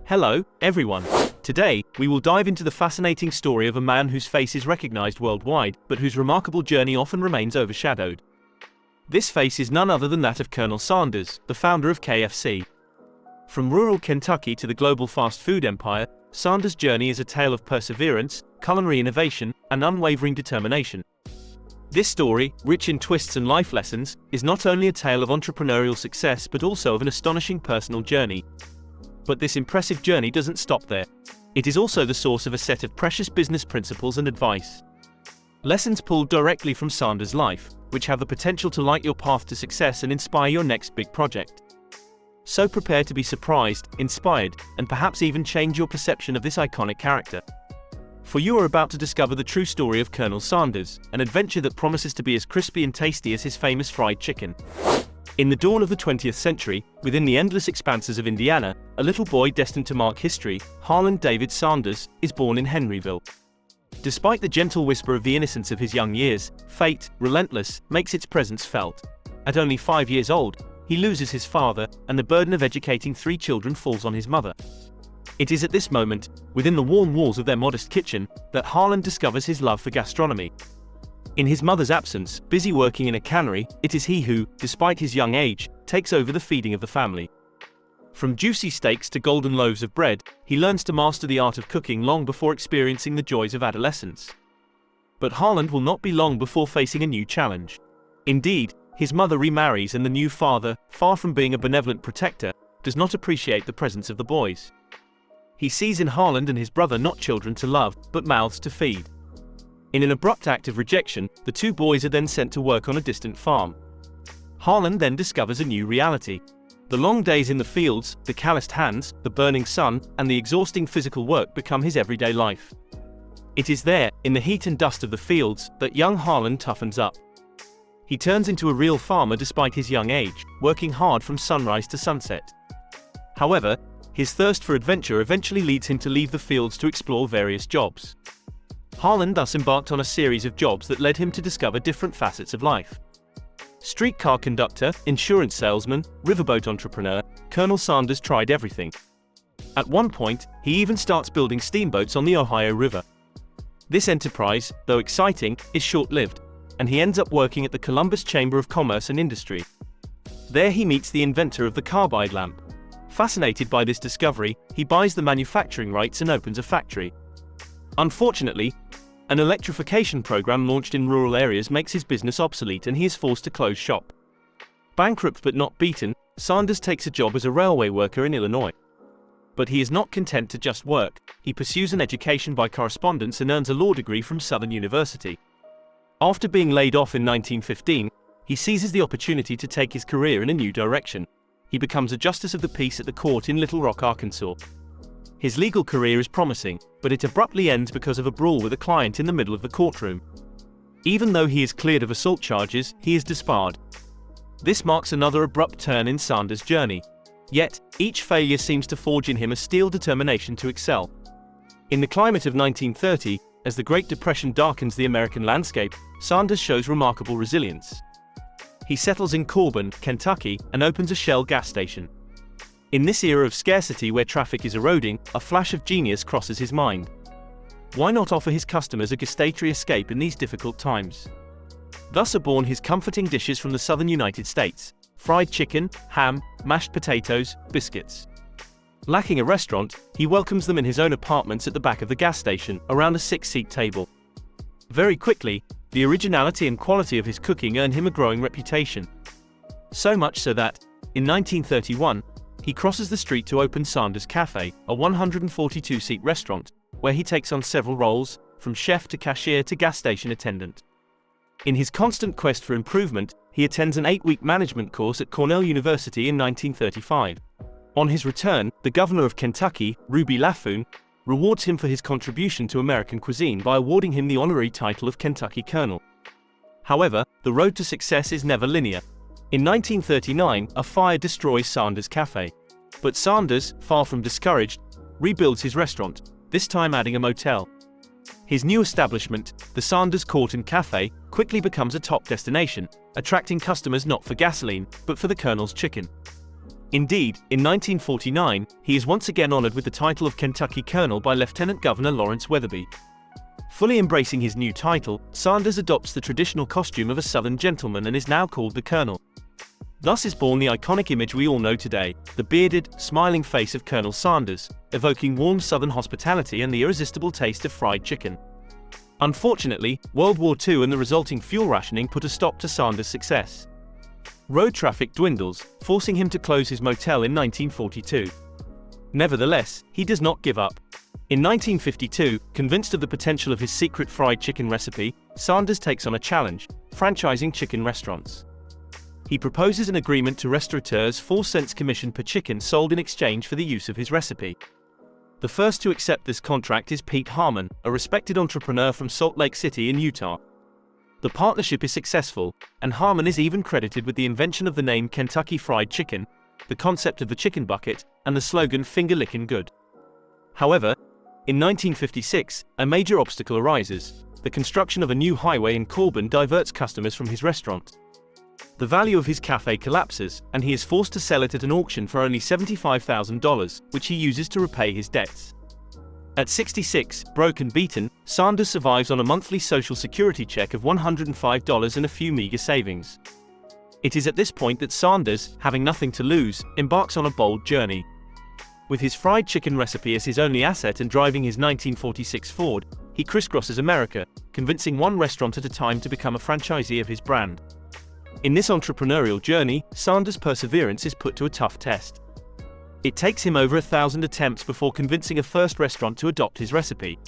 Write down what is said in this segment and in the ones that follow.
Hello, everyone. Today, we will dive into the fascinating story of a man whose face is recognized worldwide, but whose remarkable journey often remains overshadowed. This face is none other than that of Colonel Sanders, the founder of KFC. From rural Kentucky to the global fast food empire, Sanders' journey is a tale of perseverance, culinary innovation, and unwavering determination. This story, rich in twists and life lessons, is not only a tale of entrepreneurial success but also of an astonishing personal journey. But this impressive journey doesn't stop there. It is also the source of a set of precious business principles and advice. Lessons pulled directly from Sanders' life, which have the potential to light your path to success and inspire your next big project. So prepare to be surprised, inspired, and perhaps even change your perception of this iconic character. For you are about to discover the true story of Colonel Sanders, an adventure that promises to be as crispy and tasty as his famous fried chicken. In the dawn of the 20th century, within the endless expanses of Indiana, a little boy destined to mark history, Harland David Sanders, is born in Henryville. Despite the gentle whisper of the innocence of his young years, fate, relentless, makes its presence felt. At only 5 years old, he loses his father, and the burden of educating 3 children falls on his mother. It is at this moment, within the warm walls of their modest kitchen, that Harland discovers his love for gastronomy. In his mother's absence, busy working in a cannery, it is he who, despite his young age, takes over the feeding of the family. From juicy steaks to golden loaves of bread, he learns to master the art of cooking long before experiencing the joys of adolescence. But Harland will not be long before facing a new challenge. Indeed, his mother remarries and the new father, far from being a benevolent protector, does not appreciate the presence of the boys. He sees in Harland and his brother not children to love, but mouths to feed. In an abrupt act of rejection, the 2 boys are then sent to work on a distant farm. Harland then discovers a new reality. The long days in the fields, the calloused hands, the burning sun, and the exhausting physical work become his everyday life. It is there, in the heat and dust of the fields, that young Harland toughens up. He turns into a real farmer despite his young age, working hard from sunrise to sunset. However, his thirst for adventure eventually leads him to leave the fields to explore various jobs. Harland thus embarked on a series of jobs that led him to discover different facets of life. Streetcar conductor, insurance salesman, riverboat entrepreneur, Colonel Sanders tried everything. At one point, he even starts building steamboats on the Ohio River. This enterprise, though exciting, is short-lived, and he ends up working at the Columbus Chamber of Commerce and Industry. There he meets the inventor of the carbide lamp. Fascinated by this discovery, he buys the manufacturing rights and opens a factory. Unfortunately, an electrification program launched in rural areas makes his business obsolete and he is forced to close shop. Bankrupt but not beaten, Sanders takes a job as a railway worker in Illinois. But he is not content to just work. He pursues an education by correspondence and earns a law degree from Southern University. After being laid off in 1915, he seizes the opportunity to take his career in a new direction. He becomes a justice of the peace at the court in Little Rock, Arkansas. His legal career is promising, but it abruptly ends because of a brawl with a client in the middle of the courtroom. Even though he is cleared of assault charges, he is disbarred. This marks another abrupt turn in Sanders' journey. Yet, each failure seems to forge in him a steel determination to excel. In the climate of 1930, as the Great Depression darkens the American landscape, Sanders shows remarkable resilience. He settles in Corbin, Kentucky, and opens a Shell gas station. In this era of scarcity where traffic is eroding, a flash of genius crosses his mind. Why not offer his customers a gustatory escape in these difficult times? Thus are born his comforting dishes from the southern United States: fried chicken, ham, mashed potatoes, biscuits. Lacking a restaurant, he welcomes them in his own apartments at the back of the gas station, around a 6-seat table. Very quickly, the originality and quality of his cooking earn him a growing reputation. So much so that, in 1931, he crosses the street to open Sanders Cafe, a 142-seat restaurant, where he takes on several roles, from chef to cashier to gas station attendant. In his constant quest for improvement, he attends an 8-week management course at Cornell University in 1935. On his return, the governor of Kentucky, Ruby Laffoon, rewards him for his contribution to American cuisine by awarding him the honorary title of Kentucky Colonel. However, the road to success is never linear. In 1939, a fire destroys Sanders' Cafe. But Sanders, far from discouraged, rebuilds his restaurant, this time adding a motel. His new establishment, the Sanders Court and Cafe, quickly becomes a top destination, attracting customers not for gasoline, but for the Colonel's chicken. Indeed, in 1949, he is once again honored with the title of Kentucky Colonel by Lieutenant Governor Lawrence Weatherby. Fully embracing his new title, Sanders adopts the traditional costume of a Southern gentleman and is now called the Colonel. Thus is born the iconic image we all know today, the bearded, smiling face of Colonel Sanders, evoking warm Southern hospitality and the irresistible taste of fried chicken. Unfortunately, World War II and the resulting fuel rationing put a stop to Sanders' success. Road traffic dwindles, forcing him to close his motel in 1942. Nevertheless, he does not give up. In 1952, convinced of the potential of his secret fried chicken recipe, Sanders takes on a challenge: franchising chicken restaurants. He proposes an agreement to restaurateurs 4 cents commission per chicken sold in exchange for the use of his recipe. The first to accept this contract is Pete Harmon, a respected entrepreneur from Salt Lake City in Utah. The partnership is successful, and Harmon is even credited with the invention of the name Kentucky Fried Chicken, the concept of the chicken bucket, and the slogan "Finger Lickin' Good." However, in 1956, a major obstacle arises: the construction of a new highway in Corbin diverts customers from his restaurant. The value of his cafe collapses, and he is forced to sell it at an auction for only $75,000, which he uses to repay his debts. At 66, broke and beaten, Sanders survives on a monthly Social Security check of $105 and a few meager savings. It is at this point that Sanders, having nothing to lose, embarks on a bold journey. With his fried chicken recipe as his only asset and driving his 1946 Ford, he crisscrosses America, convincing one restaurant at a time to become a franchisee of his brand. In this entrepreneurial journey, Sanders' perseverance is put to a tough test. It takes him over 1,000 attempts before convincing a first restaurant to adopt his recipe.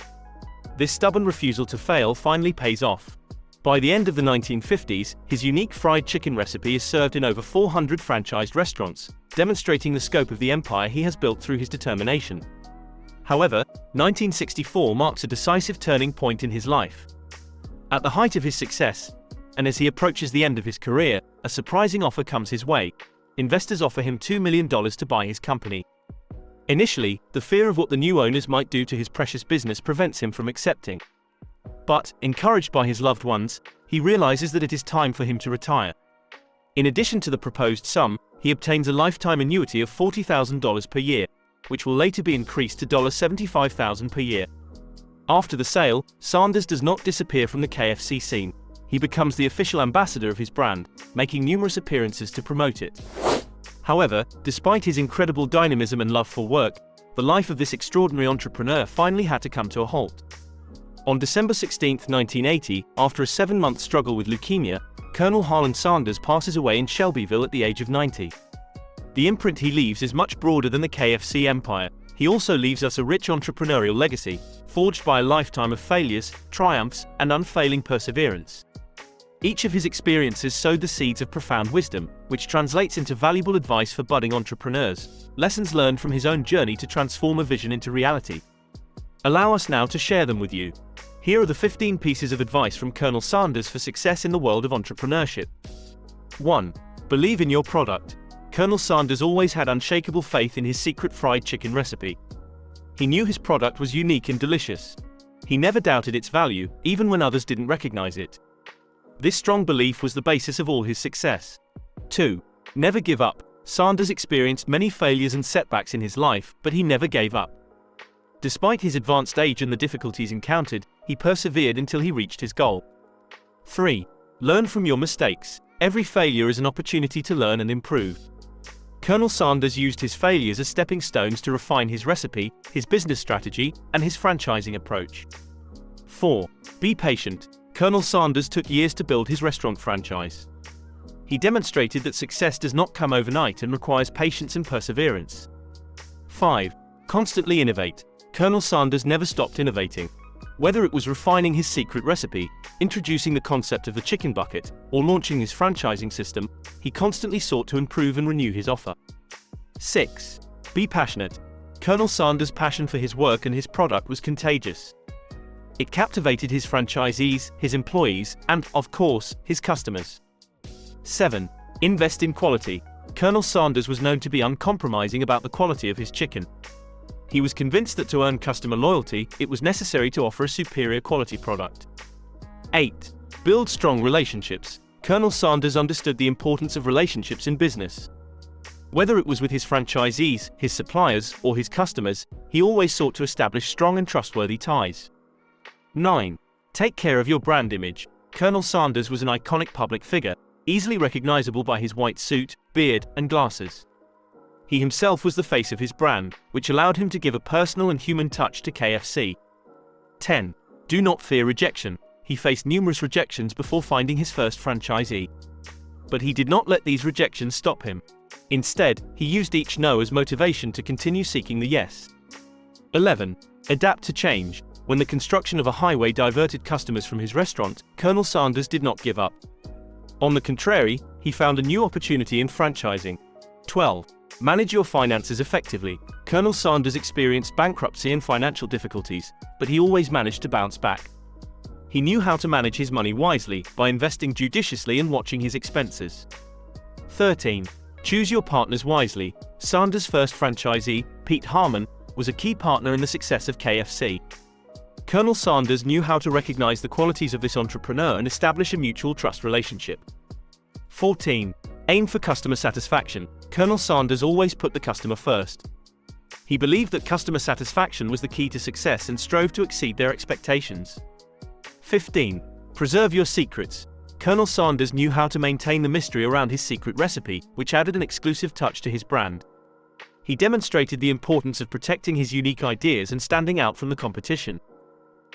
This stubborn refusal to fail finally pays off. By the end of the 1950s, his unique fried chicken recipe is served in over 400 franchised restaurants, demonstrating the scope of the empire he has built through his determination. However, 1964 marks a decisive turning point in his life. At the height of his success, and as he approaches the end of his career, a surprising offer comes his way. Investors offer him $2 million to buy his company. Initially, the fear of what the new owners might do to his precious business prevents him from accepting. But, encouraged by his loved ones, he realizes that it is time for him to retire. In addition to the proposed sum, he obtains a lifetime annuity of $40,000 per year, which will later be increased to $75,000 per year. After the sale, Sanders does not disappear from the KFC scene. He becomes the official ambassador of his brand, making numerous appearances to promote it. However, despite his incredible dynamism and love for work, the life of this extraordinary entrepreneur finally had to come to a halt. On December 16, 1980, after a 7-month struggle with leukemia, Colonel Harland Sanders passes away in Shelbyville at the age of 90. The imprint he leaves is much broader than the KFC empire. He also leaves us a rich entrepreneurial legacy, forged by a lifetime of failures, triumphs, and unfailing perseverance. Each of his experiences sowed the seeds of profound wisdom, which translates into valuable advice for budding entrepreneurs, lessons learned from his own journey to transform a vision into reality. Allow us now to share them with you. Here are the 15 pieces of advice from Colonel Sanders for success in the world of entrepreneurship. 1. Believe in your product. Colonel Sanders always had unshakable faith in his secret fried chicken recipe. He knew his product was unique and delicious. He never doubted its value, even when others didn't recognize it. This strong belief was the basis of all his success. 2. Never give up. Sanders experienced many failures and setbacks in his life, but he never gave up. Despite his advanced age and the difficulties encountered, he persevered until he reached his goal. 3. Learn from your mistakes. Every failure is an opportunity to learn and improve. Colonel Sanders used his failures as stepping stones to refine his recipe, his business strategy, and his franchising approach. 4. Be patient. Colonel Sanders took years to build his restaurant franchise. He demonstrated that success does not come overnight and requires patience and perseverance. 5. Constantly innovate. Colonel Sanders never stopped innovating. Whether it was refining his secret recipe, introducing the concept of the chicken bucket, or launching his franchising system, he constantly sought to improve and renew his offer. 6. Be passionate. Colonel Sanders' passion for his work and his product was contagious. It captivated his franchisees, his employees, and, of course, his customers. 7. Invest in quality. Colonel Sanders was known to be uncompromising about the quality of his chicken. He was convinced that to earn customer loyalty, it was necessary to offer a superior quality product. 8. Build strong relationships. Colonel Sanders understood the importance of relationships in business. Whether it was with his franchisees, his suppliers, or his customers, he always sought to establish strong and trustworthy ties. 9. Take care of your brand image. Colonel Sanders was an iconic public figure, easily recognizable by his white suit, beard, and glasses. He himself was the face of his brand, which allowed him to give a personal and human touch to KFC. 10. Do not fear rejection. He faced numerous rejections before finding his first franchisee. But he did not let these rejections stop him. Instead, he used each no as motivation to continue seeking the yes. 11. Adapt to change. When the construction of a highway diverted customers from his restaurant, Colonel Sanders did not give up. On the contrary, he found a new opportunity in franchising. 12. Manage your finances effectively. Colonel Sanders experienced bankruptcy and financial difficulties, but he always managed to bounce back. He knew how to manage his money wisely by investing judiciously and watching his expenses. 13. Choose your partners wisely. Sanders' first franchisee, Pete Harmon, was a key partner in the success of KFC. Colonel Sanders knew how to recognize the qualities of this entrepreneur and establish a mutual trust relationship. 14. Aim for customer satisfaction. Colonel Sanders always put the customer first. He believed that customer satisfaction was the key to success and strove to exceed their expectations. 15. Preserve your secrets. Colonel Sanders knew how to maintain the mystery around his secret recipe, which added an exclusive touch to his brand. He demonstrated the importance of protecting his unique ideas and standing out from the competition.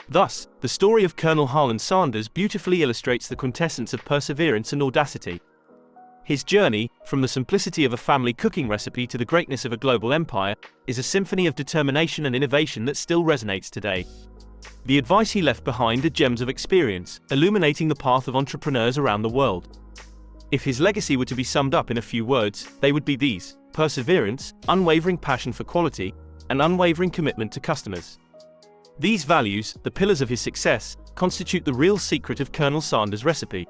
Thus, the story of Colonel Harland Sanders beautifully illustrates the quintessence of perseverance and audacity. His journey, from the simplicity of a family cooking recipe to the greatness of a global empire, is a symphony of determination and innovation that still resonates today. The advice he left behind are gems of experience, illuminating the path of entrepreneurs around the world. If his legacy were to be summed up in a few words, they would be these: perseverance, unwavering passion for quality, and unwavering commitment to customers. These values, the pillars of his success, constitute the real secret of Colonel Sanders' recipe.